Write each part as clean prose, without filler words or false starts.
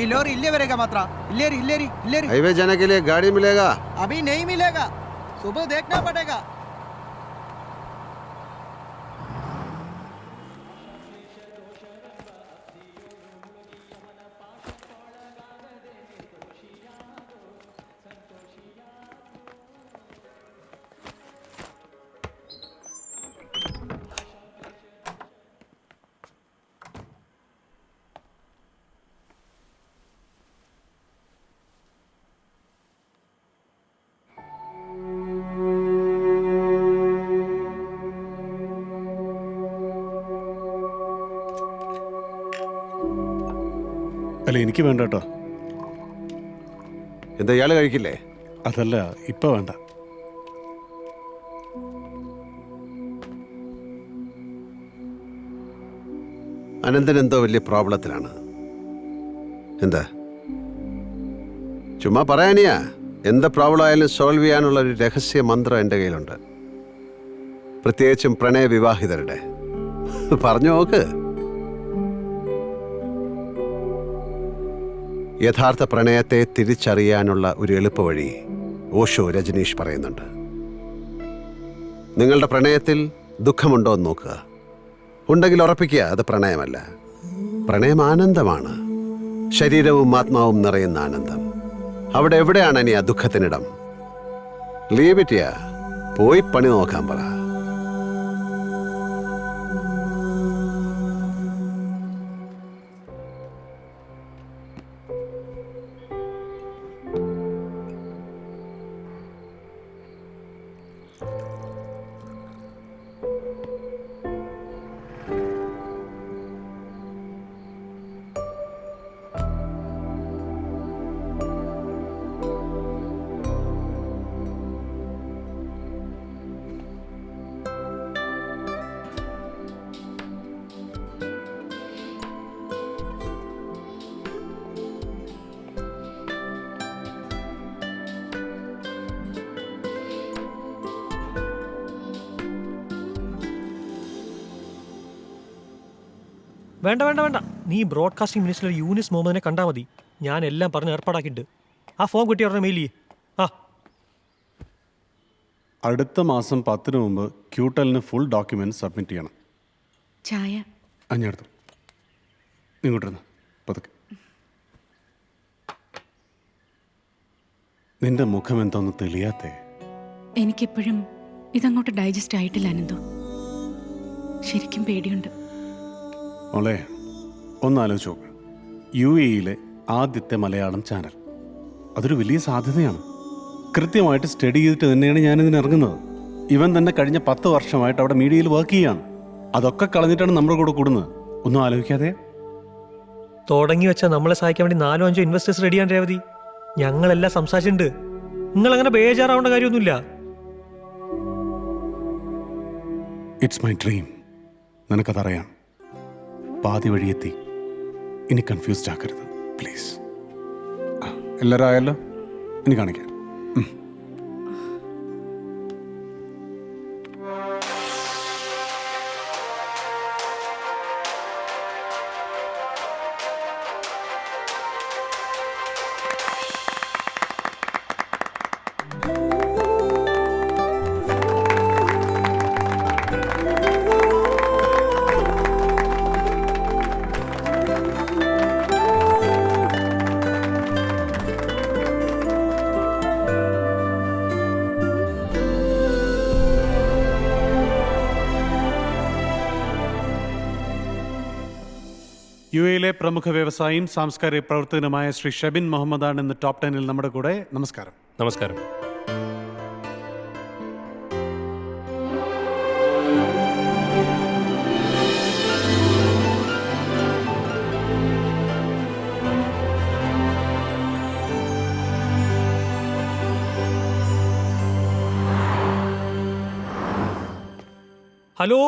लोरी इल्ले वरेगा मात्रा इल्लेरी इल्लेरी इल्लेरी हाईवे जाने के लिए गाड़ी मिलेगा? अभी नहीं मिलेगा, सुबह देखना पड़ेगा. അല്ല എനിക്ക് വേണ്ട കേട്ടോ. എന്താ ഇയാള് കഴിക്കില്ലേ? അതല്ല ഇപ്പൊ വേണ്ട. അനന്തൻ എന്തോ വലിയ പ്രോബ്ലത്തിലാണ്. എന്താ ചുമ്മാ പറയാനിയാ? എന്ത് പ്രോബ്ലം ആയാലും സോൾവ് ചെയ്യാനുള്ള ഒരു രഹസ്യ മന്ത്രം എൻ്റെ കയ്യിലുണ്ട്, പ്രത്യേകിച്ചും പ്രണയവിവാഹിതരുടെ. പറഞ്ഞു നോക്ക്. യഥാർത്ഥ പ്രണയത്തെ തിരിച്ചറിയാനുള്ള ഒരു എളുപ്പവഴി ഓഷോ രജനീഷ് പറയുന്നുണ്ട്. നിങ്ങളുടെ പ്രണയത്തിൽ ദുഃഖമുണ്ടോ എന്ന് നോക്കുക. ഉണ്ടെങ്കിൽ ഉറപ്പിക്കുക അത് പ്രണയമല്ല. പ്രണയം ആനന്ദമാണ്, ശരീരവും ആത്മാവും നിറയുന്ന ആനന്ദം. അവിടെ എവിടെയാണ് ഇനി ആ ദുഃഖത്തിനിടം? ലീവ് ഇറ്റ് ചെയ്യാ, പോയി പണി നോക്കാൻ പറ. വേണ്ട വേണ്ട വേണ്ട, നീ ബ്രോഡ്കാസ്റ്റിംഗ് മിനിസ്റ്റർ യൂനിസ് മുഹമ്മദിനെ കണ്ടാൽ മതി. ഞാൻ എല്ലാം പറഞ്ഞ് ഏർപ്പാടാക്കിയിട്ട്. ആ ഫോം കിട്ടി അവരുടെ മെയിൽ ചെയ്യേ. ആ അടുത്ത മാസം 10 മുമ്പ് ക്യൂട്ടലിന് ഫുൾ ഡോക്യുമെന്റ് സബ്മിറ്റ് ചെയ്യണം. ചായ അഞ്ഞെടുത്തു ഇങ്ങോട്ടിരുന്നു പതുക്കെ. നിന്റെ മുഖം എന്തോന്ന് തെളിയാത്തേ? എനിക്കിപ്പോഴും ഇതങ്ങോട്ട് ഡൈജസ്റ്റ് ആയിട്ടില്ല അനന്തു. ശരിക്കും പേടിയുണ്ട്. മോളെ ഒന്നാലോചിച്ച് നോക്ക്. UAE ആദ്യത്തെ മലയാളം ചാനൽ, അതൊരു വലിയ സാധ്യതയാണ്. കൃത്യമായിട്ട് സ്റ്റഡി ചെയ്തിട്ട് തന്നെയാണ് ഞാനിതിന് ഇറങ്ങുന്നത്. ഇവൻ തന്നെ കഴിഞ്ഞ 10 വർഷമായിട്ട് അവിടെ മീഡിയയിൽ വർക്ക് ചെയ്യാണ്. അതൊക്കെ കളഞ്ഞിട്ടാണ് നമ്മുടെ കൂടെ കൂടുന്നത്. ഒന്നും ആലോചിക്കാതെ. തുടങ്ങി വെച്ചാൽ നമ്മളെ സഹായിക്കാൻ വേണ്ടി 4-5 ഇൻവെസ്റ്റേഴ്സ് റെഡിയാണ് രേവതി. ഞങ്ങളെല്ലാം സംസാരിച്ചിട്ടുണ്ട്. നിങ്ങളങ്ങനെ ബേജാറാവേണ്ട കാര്യമൊന്നുമില്ല. It's my dream. നിനക്കതറിയാം. പാതി വഴിയെത്തി. ഇനി കൺഫ്യൂസ്ഡ് ആക്കരുത് പ്ലീസ്. എല്ലാവരും ആയല്ലോ, ഇനി കാണിക്കാം. UAE പ്രമുഖ വ്യവസായിയും സാംസ്കാരിക പ്രവർത്തകനുമായ ശ്രീ ഷബിൻ മുഹമ്മദാണ് ഇന്ന് ടോപ്പ് 10-ൽ നമ്മുടെ കൂടെ. നമസ്കാരം. നമസ്കാരം. ഹലോ,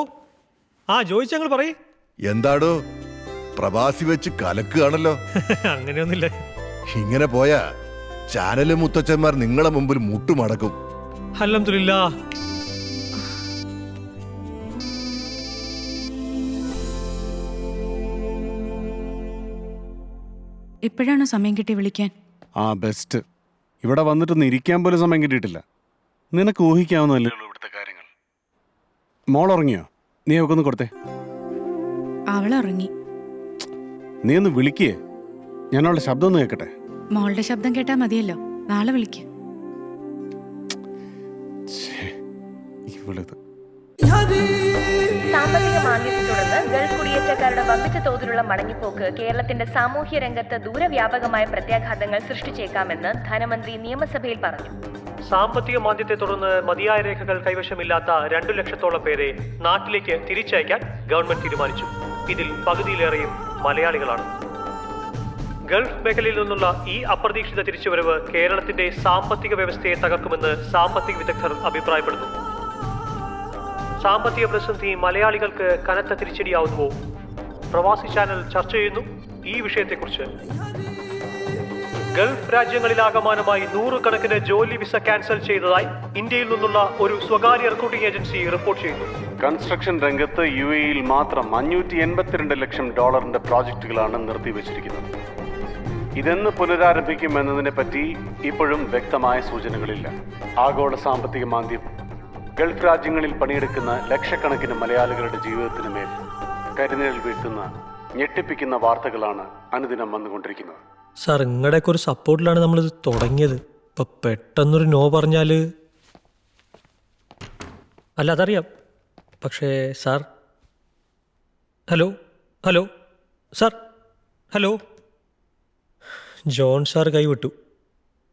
ആ ജോയിച്ച് ഞങ്ങൾ പറയ്. എന്താടോ പ്രവാസി വെച്ച് കലക്കുകയാണല്ലോ. അങ്ങനെയൊന്നുമില്ല. ഇങ്ങനെ പോയാ ചാനല് മുത്തച്ഛന്മാർ നിങ്ങളെ മുമ്പിൽ മുട്ടുമടക്കും. അൽഹംദുലില്ലാഹ്. ഇപ്പോഴാണോ സമയം കിട്ടി വിളിക്കാൻ? ആ ബെസ്റ്റ്. ഇവിടെ വന്നിട്ടൊന്ന് ഇരിക്കാൻ പോലും സമയം കിട്ടിയിട്ടില്ല. നിനക്ക് ഊഹിക്കാവുന്നതല്ലേ ഉള്ളൂ ഇവിടുത്തെ കാര്യങ്ങൾ. മോൾ ഉറങ്ങിയോ? നീ അവൾക്ക് ഒന്ന് കൊടുത്തേ. അവളുറങ്ങി. നീ ഒന്ന് വിളിക്കേ, ഞാൻ അവളുടെ ശബ്ദം ഒന്ന് കേൾക്കട്ടെ. മോളുടെ ശബ്ദം കേട്ടാ മതിയല്ലോ. നാളെ വിളിക്ക്. ഇവളിത് സാമ്പത്തിക മാന്ദ്യത്തെ തുടർന്ന് ഗൾഫ് കുടിയേറ്റക്കാരുടെ വമ്പിച്ച തോതിലുള്ള മടങ്ങിപ്പോക്ക് കേരളത്തിന്റെ സാമൂഹ്യ രംഗത്ത് ദൂരവ്യാപകമായ പ്രത്യാഘാതങ്ങൾ സൃഷ്ടിച്ചേക്കാമെന്ന് ധനമന്ത്രി നിയമസഭയിൽ പറഞ്ഞു. സാമ്പത്തിക മാന്ദ്യത്തെ തുടർന്ന് മതിയായ രേഖകൾ കൈവശമില്ലാത്ത 2 ലക്ഷത്തോളം പേരെ നാട്ടിലേക്ക് തിരിച്ചയക്കാൻ ഗവൺമെന്റ് തീരുമാനിച്ചു. ഇതിൽ പകുതിയിലേറെയും മലയാളികളാണ്. ഗൾഫ് മേഖലയിൽ നിന്നുള്ള ഈ അപ്രതീക്ഷിത തിരിച്ചുവരവ് കേരളത്തിന്റെ സാമ്പത്തിക വ്യവസ്ഥയെ തകർക്കുമെന്ന് സാമ്പത്തിക വിദഗ്ധർ അഭിപ്രായപ്പെടുന്നു. സാമ്പത്തിക പ്രതിസന്ധി മലയാളികൾക്ക് കനത്ത തിരിച്ചടിയാവുന്നുവോ? പ്രവാസി ചാനൽ ചർച്ച ചെയ്യുന്നു ഈ വിഷയത്തെക്കുറിച്ച്. ഗൾഫ് രാജ്യങ്ങളിലാകമാനമായി 100 കണക്കിന് ജോലി വിസ ക്യാൻസൽ ചെയ്തതായി ഇന്ത്യയിൽ നിന്നുള്ള ഒരു സ്വകാര്യ റിക്രൂട്ടിംഗ് ഏജൻസി റിപ്പോർട്ട് ചെയ്യുന്നു. കൺസ്ട്രക്ഷൻ രംഗത്ത് UAE-യിൽ മാത്രം $582 ലക്ഷം പ്രോജക്റ്റുകളാണ് നിർത്തിവച്ചിരിക്കുന്നത്. ഇതെന്ന് പുനരാരംഭിക്കുമെന്നതിനെ പറ്റി ഇപ്പോഴും വ്യക്തമായ സൂചനകളില്ല. ആഗോള സാമ്പത്തിക മാന്ദ്യം ഗൾഫ് രാജ്യങ്ങളിൽ പണിയെടുക്കുന്ന ലക്ഷക്കണക്കിന് മലയാളികളുടെ ജീവിതത്തിന് മേൽ കരിനിഴൽ വീഴ്ത്തുന്ന ഞെട്ടിപ്പിക്കുന്ന വാർത്തകളാണ് അനുദിനം വന്നുകൊണ്ടിരിക്കുന്നത്. സാർ, നിങ്ങളുടെയൊക്കെ ഒരു സപ്പോർട്ടിലാണ് നമ്മളിത് തുടങ്ങിയത്. ഇപ്പൊ പെട്ടെന്നൊരു നോ പറഞ്ഞാൽ അല്ല, അതറിയാം. പക്ഷേ sir, hello hello sir, hello. John sir കൈവിട്ടു.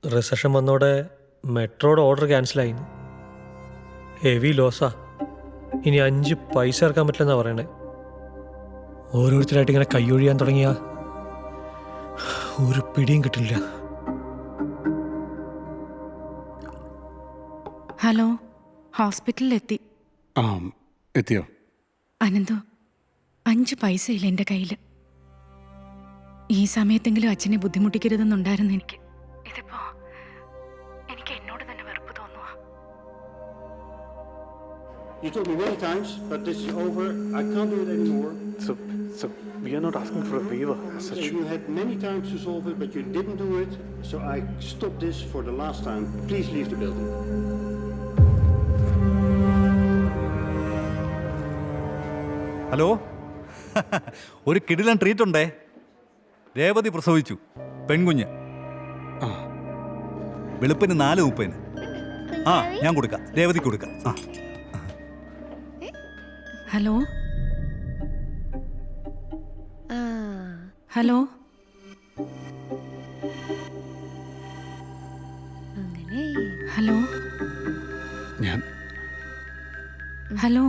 റിസഷൻ വന്നോടെ മെട്രോയുടെ ഓർഡർ ക്യാൻസലായി. ഹെവി ലോസാ. ഇനി 5 പൈസ ഇറക്കാൻ പറ്റില്ലെന്നാണ് പറയണേ. ഓരോരുത്തരായിട്ട് ഇങ്ങനെ കൈയൊഴിയാൻ തുടങ്ങിയ ഒരു പിടിയും കിട്ടില്ല. ഹലോ, ഹോസ്പിറ്റലിലെത്തി. ആ, എത്തിയോ? അനന്തു, 5 പൈസ ഇല്ല എൻ്റെ കയ്യിൽ. ഈ സമയത്തെങ്കിലും അച്ഛനെ ബുദ്ധിമുട്ടിക്കരുതെന്നുണ്ടായിരുന്നു എനിക്ക്. ഇതിപ്പോ എനിക്ക് എന്നോട് തന്നെ വെറുപ്പ് തോന്നുക. You told me many times, but this is over. I can't do it anymore. So we are not asking for a waiver as such. You had many times to solve it, but you didn't do it. So I stopped this for the last time. Please leave the building. Hello, ഒരു കിടിലൻ treat ഉണ്ടേ. രേവതി പ്രസവിച്ചു, പെൺകുഞ്ഞ്. വെളുപ്പിന് 4:30. ആ, ഞാൻ കൊടുക്കാം, രേവതി കൊടുക്കാം. ആ, ഹലോ ഹലോ ഹലോ ഞാൻ ഹലോ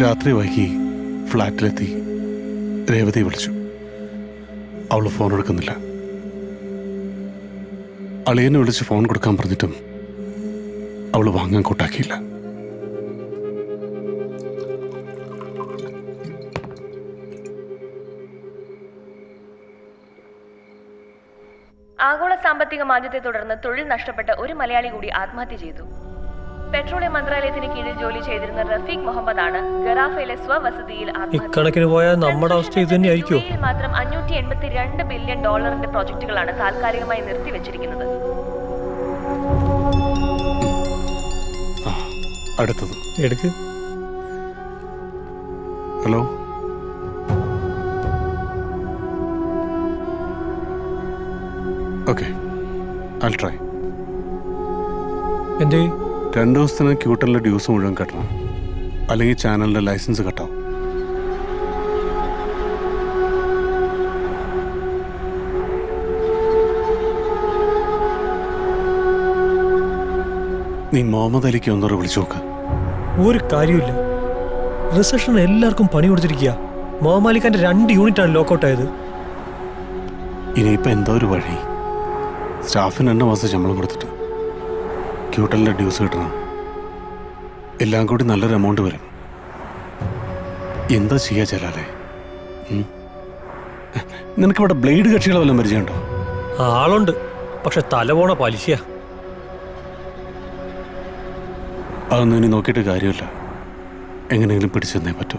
രാത്രി വൈകി ഫ്ലാറ്റിലെത്തി രേവതി വിളിച്ചു. അവൾ ഫോൺ എടുക്കുന്നില്ല. അളിയനെ വിളിച്ച് ഫോൺ കൊടുക്കാൻ പറഞ്ഞിട്ടും അവൾ വാങ്ങാൻ കൂട്ടാക്കിയില്ല. ആഗോള സാമ്പത്തിക മാന്ദ്യത്തെ തുടർന്ന് തൊഴിൽ നഷ്ടപ്പെട്ട ഒരു മലയാളി കൂടി ആത്മഹത്യ ചെയ്തു. പെട്രോളിയം മന്ത്രാലയത്തിന് കീഴിൽ ജോലി ചെയ്തിരുന്ന റഫീഖ് മുഹമ്മദ് ആണ് ഗറാഫയിലെ സ്വവസതിയിൽ ഇക്കണക്കിന് പോയാൽ നമ്മുടെ അവസ്ഥ ഇത് തന്നെയായിരിക്കും. മാത്രം $582 ബില്യൺ പ്രോജക്റ്റുകളാണ് താൽക്കാലികമായി നിർത്തിവെച്ചിരിക്കുന്നത്. അടുത്തത് എടുക്ക്. Hello, okay, I'll try. എന്തേ? 2 ദിവസത്തിന് ക്യൂട്ടലിൻ്റെ ഡ്യൂസ് മുഴുവൻ കെട്ടണം, അല്ലെങ്കിൽ ചാനലിൻ്റെ ലൈസൻസ് കട്ടാവും. നീ മുഹമ്മദ് അലിക്ക് ഒന്നോടെ വിളിച്ചു നോക്ക്. ഒരു കാര്യമില്ല. റിസഷൻ എല്ലാവർക്കും പണി കൊടുത്തിരിക്കുക. മുഹമ്മദ് അലിഖാന്റെ 2 യൂണിറ്റാണ് ലോക്കൗട്ട് ആയത്. ഇനിയിപ്പോൾ എന്തോ ഒരു വഴി. സ്റ്റാഫിന് 2 മാസം ശമ്പളം കൊടുത്തിട്ട് ക്യൂട്ടലിൻ്റെ ഡ്യൂസ് കിട്ടണം. എല്ലാം കൂടി നല്ലൊരു എമൗണ്ട് വരും. എന്താ ചെയ്യാ ചെല്ലാലേ? നിനക്കിവിടെ ബ്ലേഡ് കക്ഷികളെ വല്ലതും പരിചയമുണ്ടോ? ആളുണ്ട്, പക്ഷെ തല പോണ പലിശയാ. അതൊന്നും ഇനി നോക്കിയിട്ട് കാര്യമില്ല. എങ്ങനെയെങ്കിലും പിടിച്ചെന്നേ പറ്റൂ.